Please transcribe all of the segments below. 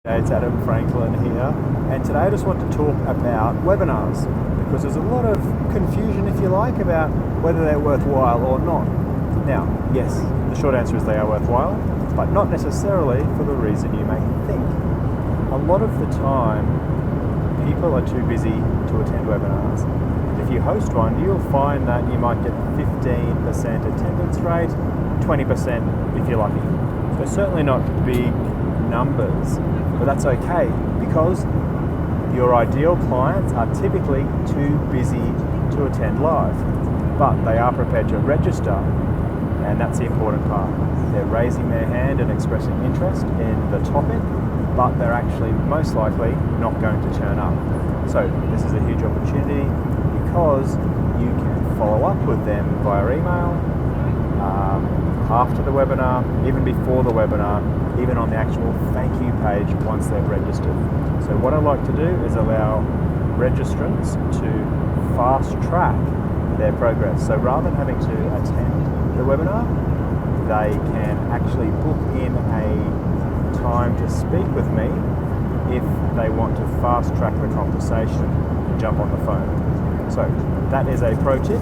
It's Adam Franklin here, and today I just want to talk about webinars because there's a lot of confusion, if you like, about whether they're worthwhile or not. Now, yes, the short answer is they are worthwhile, but not necessarily for the reason you may think. A lot of the time, people are too busy to attend webinars. If you host one, you'll find that you might get 15% attendance rate, 20% if you're lucky. So certainly not big numbers, but that's okay because your ideal clients are typically too busy to attend live, but they are prepared to register, and that's the important part. They're raising their hand and expressing interest in the topic, but they're actually most likely not going to turn up. So this is a huge opportunity because you can follow up with them via email, after the webinar, even before the webinar, even on the actual thank you page once they've registered. So what I like to do is allow registrants to fast track their progress. So rather than having to attend the webinar, they can actually book in a time to speak with me if they want to fast track the conversation and jump on the phone. So that is a pro tip.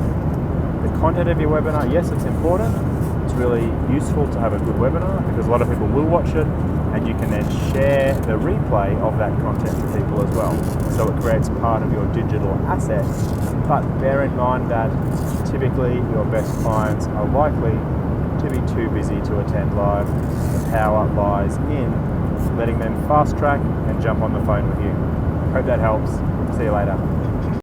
The content of your webinar, yes, it's important. It's really useful to have a good webinar because a lot of people will watch it, and you can then share the replay of that content to people as well. So it creates part of your digital asset. But bear in mind that typically your best clients are likely to be too busy to attend live. The power lies in letting them fast track and jump on the phone with you. Hope that helps. See you later.